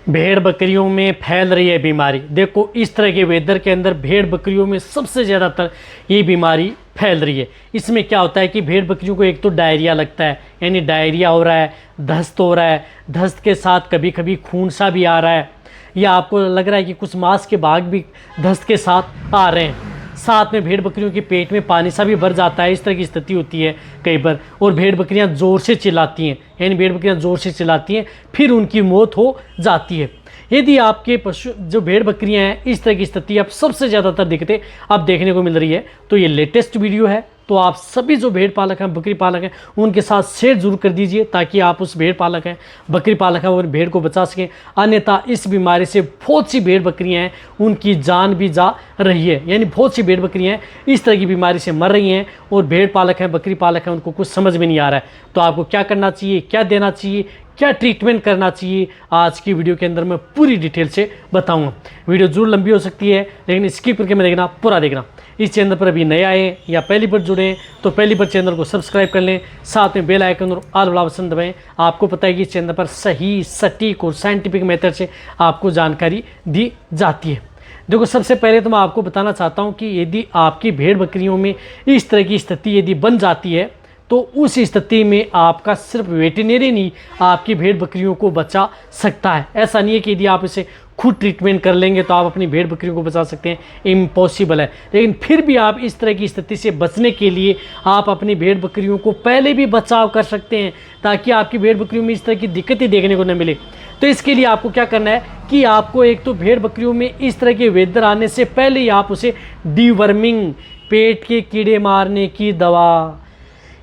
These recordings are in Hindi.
भेड़ बकरियों में फैल रही है बीमारी। देखो, इस तरह के वेदर के अंदर भेड़ बकरियों में सबसे ज़्यादातर ये बीमारी फैल रही है। इसमें क्या होता है कि भेड़ बकरियों को एक तो डायरिया लगता है, यानी डायरिया हो रहा है, दस्त हो रहा है, दस्त के साथ कभी कभी खून सा भी आ रहा है, या आपको लग रहा है कि कुछ मांस के भाग भी दस्त के साथ आ रहे हैं। साथ में भेड़ बकरियों के पेट में पानी सा भी भर जाता है। इस तरह की स्थिति होती है कई बार। और भेड़ बकरियां ज़ोर से चिल्लाती हैं, यानी भेड़ बकरियां ज़ोर से चिल्लाती हैं, फिर उनकी मौत हो जाती है। यदि आपके पशु जो भेड़ बकरियां हैं इस तरह की स्थिति अब सबसे ज़्यादातर दिक्कतें अब देखने को मिल रही है, तो ये लेटेस्ट वीडियो है, तो आप सभी जो भेड़ पालक हैं, बकरी पालक हैं, उनके साथ शेयर जरूर कर दीजिए ताकि आप उस भेड़ पालक हैं, बकरी पालक हैं और भेड़ को बचा सकें। अन्यथा इस बीमारी से बहुत सी भेड़ बकरियां हैं उनकी जान भी जा रही है, यानी बहुत सी भेड़ बकरियां हैं इस तरह की बीमारी से मर रही हैं। और भेड़ पालक हैं, बकरी पालक हैं, उनको कुछ समझ में नहीं आ रहा है। तो आपको क्या करना चाहिए, क्या देना चाहिए, क्या ट्रीटमेंट करना चाहिए, आज की वीडियो के अंदर मैं पूरी डिटेल से बताऊंगा। वीडियो जरूर लंबी हो सकती है, लेकिन स्किप करके मैं देखना, पूरा देखना। इस चैनल पर अभी नए आए या पहली बार जुड़े हैं तो पहली बार चैनल को सब्सक्राइब कर लें, साथ में बेल आइकन और ऑल वाला बटन दबाएं। आपको पता है कि इस चैनल पर सही, सटीक और साइंटिफिक मेथड से आपको जानकारी दी जाती है। देखो, सबसे पहले तो मैं आपको बताना चाहता हूँ कि यदि आपकी भेड़ बकरियों में इस तरह की स्थिति यदि बन जाती है तो उस स्थिति में आपका सिर्फ वेटरनरी ही आपकी भेड़ बकरियों को बचा सकता है। ऐसा नहीं है कि यदि आप इसे खुद ट्रीटमेंट कर लेंगे तो आप अपनी भेड़ बकरियों को बचा सकते हैं, इम्पॉसिबल है। लेकिन फिर भी आप इस तरह की स्थिति से बचने के लिए आप अपनी भेड़ बकरियों को पहले भी बचाव कर सकते हैं ताकि आपकी भेड़ बकरियों में इस तरह की दिक्कतें देखने को न मिले। तो इसके लिए आपको क्या करना है कि आपको एक तो भेड़ बकरियों में इस तरह के वेदर आने से पहले ही आप उसे डीवर्मिंग, पेट के कीड़े मारने की दवा,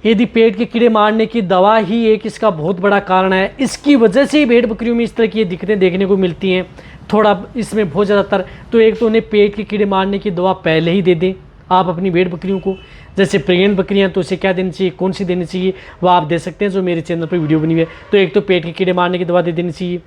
यदि पेट के कीड़े मारने की दवा ही एक इसका बहुत बड़ा कारण है, इसकी वजह से ही भेड़ बकरियों में इस तरह की दिक्कतें देखने को मिलती हैं। थोड़ा इसमें बहुत ज़्यादातर तो एक तो उन्हें पेट के कीड़े मारने की दवा पहले ही दे दें आप अपनी भेड़ बकरियों को। जैसे प्रेग्नेंट बकरियां तो उसे क्या देनी चाहिए, कौन सी देनी चाहिए, वो आप दे सकते हैं, जो मेरे चैनल पर वीडियो बनी हुई है। तो एक तो पेट के कीड़े मारने की दवा दे देनी चाहिए।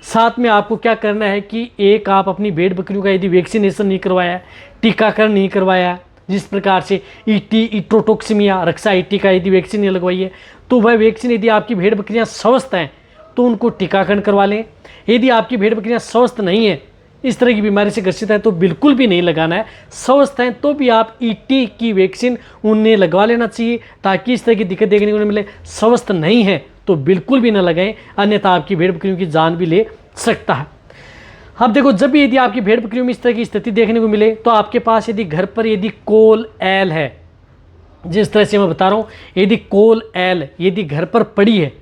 साथ में आपको क्या करना है कि एक आप अपनी भेड़ बकरियों का यदि वैक्सीनेशन नहीं करवाया है, टीकाकरण नहीं करवाया है, जिस प्रकार से इट्रोटोक्सिमिया, रक्षा ईटी का यदि वैक्सीन नहीं लगवाई है, तो वह वैक्सीन यदि आपकी भेड़ बकरियां स्वस्थ हैं तो उनको टीकाकरण करवा लें। यदि आपकी भेड़ बकरियां स्वस्थ नहीं है, इस तरह की बीमारी से ग्रसित है, तो बिल्कुल भी नहीं लगाना है। स्वस्थ हैं तो भी आप ईटी की वैक्सीन उन्हें लगवा लेना चाहिए ताकि इस तरह की दिक्कत देखने को नहीं मिले। स्वस्थ नहीं है तो बिल्कुल भी ना लगाएं, अन्यथा आपकी भेड़ बकरियों की जान भी ले सकता है। अब देखो, जब भी यदि आपकी भेड़ बकरियों में इस तरह की स्थिति देखने को मिले तो आपके पास यदि घर पर यदि कोल एल है, जिस तरह से मैं बता रहा हूँ, यदि कोल एल यदि घर पर पड़ी है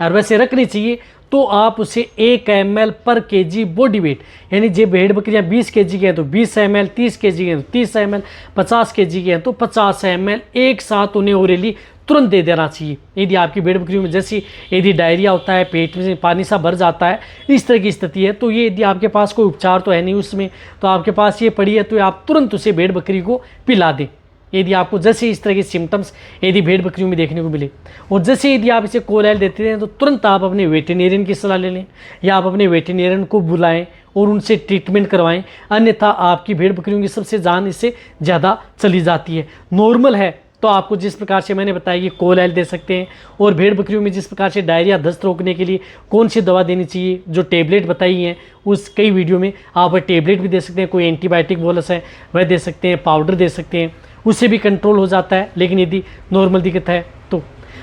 और वैसे रखनी चाहिए, तो आप उसे 1 ml पर केजी बॉडी वेट, यानी जो भेड़ बकरियां 20 kg की हैं तो 20 ml, 30 kg की हैं तो 30 ml, 50 kg की हैं तो 50 ml एक साथ उन्हें ओरली तुरंत दे देना चाहिए। यदि आपकी भेड़ बकरियों में जैसी यदि डायरिया होता है, पेट में पानी सा भर जाता है, इस तरह की स्थिति है, तो ये यदि आपके पास कोई उपचार तो है नहीं उसमें, तो आपके पास ये पड़ी है तो आप तुरंत उसे भेड़ बकरी को पिला दें। यदि आपको जैसे इस तरह के सिम्टम्स यदि भेड़ बकरियों में देखने को मिले, और जैसे यदि आप इसे कोलैल देते हैं तो तुरंत आप अपने वेटरनरियन की सलाह ले लें या आप अपने वेटरनरियन को बुलाएं और उनसे ट्रीटमेंट करवाएं। अन्यथा आपकी भेड़ बकरियों की सबसे जान इससे ज़्यादा चली जाती है। नॉर्मल है तो आपको जिस प्रकार से मैंने बताया कि कोलैल दे सकते हैं, और भेड़ बकरियों में जिस प्रकार से डायरिया, दस्त रोकने के लिए कौन सी दवा देनी चाहिए, जो टेबलेट बताई हैं उस कई वीडियो में आप टेबलेट भी दे सकते हैं। कोई एंटीबायोटिक बोलस है वह दे सकते हैं, पाउडर दे सकते हैं, उससे भी कंट्रोल हो जाता है। लेकिन यदि नॉर्मल दिक्कत है तो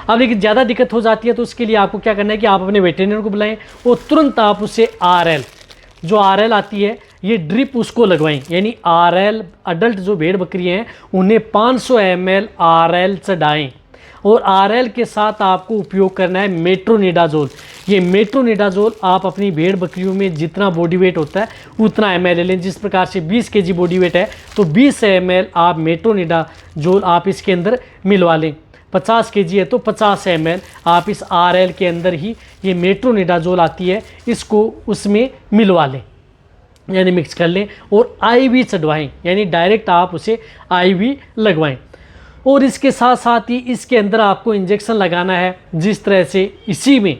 अब लेकिन ज़्यादा दिक्कत हो जाती है तो उसके लिए आपको क्या करना है कि आप अपने वेटरनरी को बुलाएं और तुरंत आप उसे RL, जो RL आती है, ये ड्रिप उसको लगवाएं। यानी RL अडल्ट जो भेड़ बकरियां हैं उन्हें 500 ml RL चढ़ाएं, और RL के साथ आपको उपयोग करना है मेट्रोनिडाजोल। ये मेट्रोनिडाजोल आप अपनी भेड़ बकरियों में जितना बॉडी वेट होता है उतना ml लें। जिस प्रकार से 20 kg बॉडी वेट है तो 20 ml आप मेट्रोनिडाजोल आप इसके अंदर मिलवा लें। 50 kg है तो 50 ml आप इस RL के अंदर ही, ये मेट्रोनिडाजोल आती है, इसको उसमें मिलवा लें, यानी मिक्स कर लें, और IV चढ़वाएं, यानी डायरेक्ट आप उसे IV लगवाएं। और इसके साथ साथ ही इसके अंदर आपको इंजेक्शन लगाना है, जिस तरह से इसी में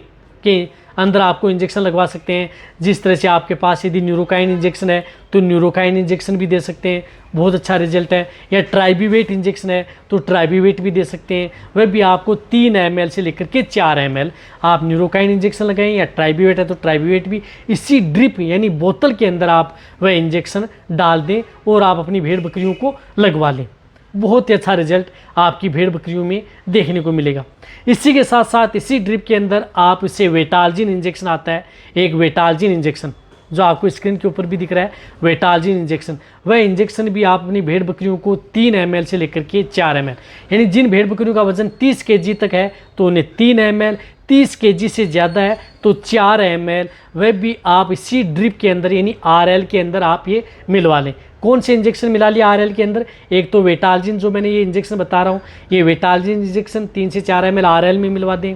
के अंदर आपको इंजेक्शन लगवा सकते हैं। जिस तरह से आपके पास यदि न्यूरोकाइन इंजेक्शन है तो न्यूरोकाइन इंजेक्शन भी दे सकते हैं, बहुत अच्छा रिजल्ट है। या ट्राइबीवेट इंजेक्शन है तो ट्राइबीवेट भी दे सकते हैं, वह भी आपको 3 ml से लेकर के 4 ml आप न्यूरोकाइन इंजेक्शन लगाएं। या ट्राइबीवेट है तो ट्राइबीवेट भी इसी ड्रिप यानी बोतल के अंदर आप वह इंजेक्शन डाल दें और आप अपनी भेड़ बकरियों को लगवा लें। बहुत ही अच्छा रिजल्ट आपकी भेड़ बकरियों में देखने को मिलेगा। इसी के साथ साथ इसी ड्रिप के अंदर आप इसे वेटालजिन इंजेक्शन आता है, एक वेटालजिन इंजेक्शन जो आपको स्क्रीन के ऊपर भी दिख रहा है, वेटालजिन इंजेक्शन, वह इंजेक्शन भी आप अपनी भेड़ बकरियों को 3 ml से लेकर के 4 ml, यानी जिन भेड़ बकरियों का वजन 30 kg तक है तो उन्हें 3 ml, 30 kg से ज़्यादा है तो 4 ml, वह भी आप इसी ड्रिप के अंदर यानी RL के अंदर आप ये मिलवा लें। कौन से इंजेक्शन मिला लिया RL के अंदर? एक तो वेटालजिन जो मैंने ये इंजेक्शन बता रहा हूँ, ये वेटालजिन इंजेक्शन 3 से 4 ml RL में मिलवा दें।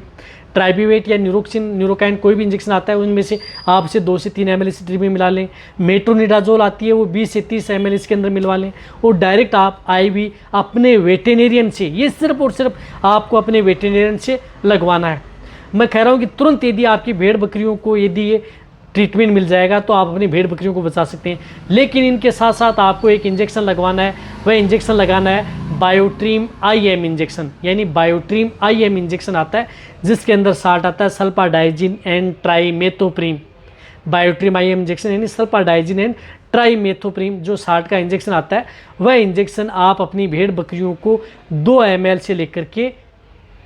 ट्राइबीवेट या न्यूरोकाइन कोई भी इंजेक्शन आता है उनमें से आप इसे 2 से 3 ml इस ड्रिप में मिला लें। मेट्रोनिडाजोल आती है वो 20 से 30 ml इसके अंदर मिलवा लें। और डायरेक्ट आप IV अपने वेटेरियन से, ये सिर्फ और सिर्फ आपको अपने वेटेरियन से लगवाना है। मैं कह रहा हूँ कि तुरंत यदि आपकी भेड़ बकरियों को यदि ये ट्रीटमेंट मिल जाएगा तो आप अपनी भेड़ बकरियों को बचा सकते हैं। लेकिन इनके साथ साथ आपको एक इंजेक्शन लगवाना है, वह इंजेक्शन लगाना है बायोट्रीम IM इंजेक्शन, यानी बायोट्रीम IM इंजेक्शन आता है जिसके अंदर साल्ट आता है सल्फाडाइजिन एंड ट्राइमेथोप्रीम। बायोट्रीम IM इंजेक्शन यानी सल्फाडाइजिन एंड ट्राइमेथोप्रीम जो साल्ट का इंजेक्शन आता है, वह इंजेक्शन आप अपनी भेड़ बकरियों को 2 ml से लेकर के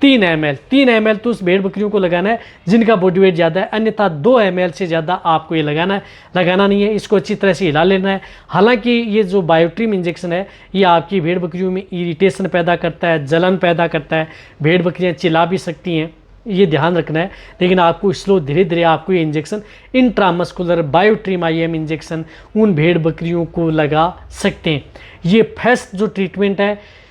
3 ml तो उस भेड़ बकरियों को लगाना है जिनका बॉडी वेट ज़्यादा है, अन्यथा 2 ml से ज़्यादा आपको ये लगाना नहीं है। इसको अच्छी तरह से हिला लेना है। हालांकि ये जो बायोट्रीम इंजेक्शन है ये आपकी भेड़ बकरियों में इरिटेशन पैदा करता है, जलन पैदा करता है, भेड़ बकरियां चिल्ला भी सकती हैं, ये ध्यान रखना है। लेकिन आपको स्लो धीरे धीरे आपको ये injection intramuscular Biotrim IM injection उन भेड़ बकरियों को लगा सकते हैं। ये फर्स्ट जो ट्रीटमेंट है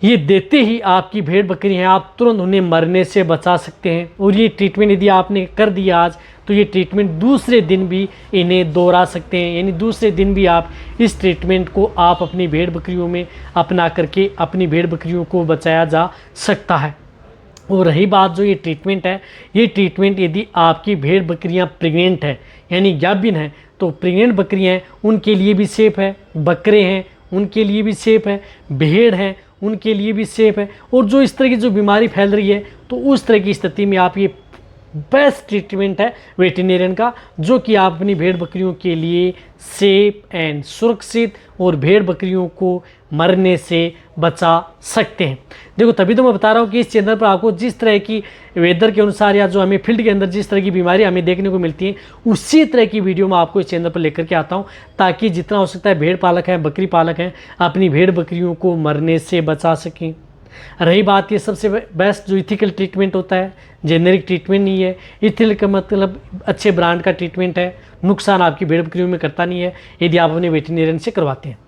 ये देते ही आपकी भेड़ बकरी हैं आप तुरंत उन्हें मरने से बचा सकते हैं। और ये ट्रीटमेंट यदि आपने कर दिया आज तो ये ट्रीटमेंट दूसरे दिन भी इन्हें दोहरा सकते हैं, यानी दूसरे दिन भी आप इस ट्रीटमेंट को आप अपनी भेड़ बकरियों में अपना करके अपनी भेड़ बकरियों को बचाया जा सकता है। और रही बात जो ये ट्रीटमेंट है, ये ट्रीटमेंट यदि आपकी भेड़ बकरियां प्रेग्नेंट है यानी गाभिन है तो प्रेग्नेंट बकरियां उनके लिए भी सेफ़ है, बकरे हैं उनके लिए भी सेफ़ है, भेड़ हैं उनके लिए भी सेफ़ है। और जो इस तरह की जो बीमारी फैल रही है तो उस तरह की स्थिति में आप ये बेस्ट ट्रीटमेंट है वेटेरियन का, जो कि आप अपनी भेड़ बकरियों के लिए सेफ एंड सुरक्षित और भेड़ बकरियों को मरने से बचा सकते हैं। देखो तभी तो मैं बता रहा हूँ कि इस चैनल पर आपको जिस तरह की वेदर के अनुसार या जो हमें फील्ड के अंदर जिस तरह की बीमारी हमें देखने को मिलती है उसी तरह की वीडियो मैं आपको इस चैनल पर लेकर के आता हूँ, ताकि जितना हो सकता है भेड़ पालक हैं, बकरी पालक हैं, अपनी भेड़ बकरियों को मरने से बचा सकें। रही बात ये सबसे बेस्ट जो इथिकल ट्रीटमेंट होता है, जेनेरिक ट्रीटमेंट नहीं है। इथिकल का मतलब अच्छे ब्रांड का ट्रीटमेंट है, नुकसान आपकी भेड़ बकरियों में करता नहीं है यदि आप अपने वेटेरियन से करवाते हैं।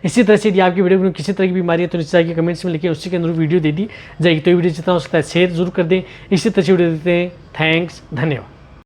इसी तरह से यदि आपकी वीडियो में किसी तरह की बीमारी है तो नीचे जाके कमेंट्स में लिखिए, उसी के अंदर वीडियो दे दी जाएगी। तो ये वीडियो जितना हो सकता है शेयर जरूर कर दें। इसी तरह से वीडियो देते हैं। थैंक्स, धन्यवाद।